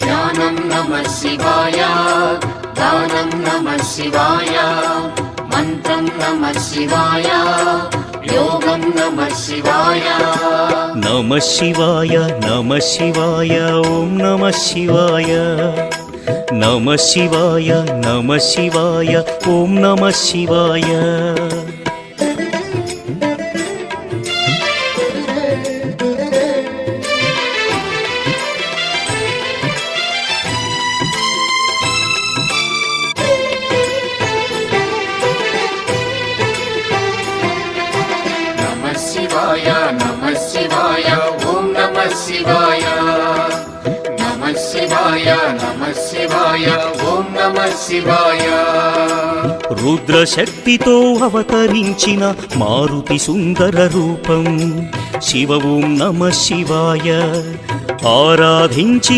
ధ్యానం నమః శివాయ, గానం నమః శివాయ, మంత్రం నమః శివాయ, యోగం నమః శివాయ. నమః శివాయ నమః శివాయ ఓం నమః శివాయ. నమః శివాయ నమః శివాయ ఓం నమః శివాయ. నమః శివాయ నమః శివాయ ఓం నమః శివాయ. నమః శివాయ నమః శివాయ ఓం నమః శివాయ. రుద్రశక్తితో అవతరించిన మారుతి సుందర రూపం శివ ఓం నమః శివాయ. ఆరాధించిన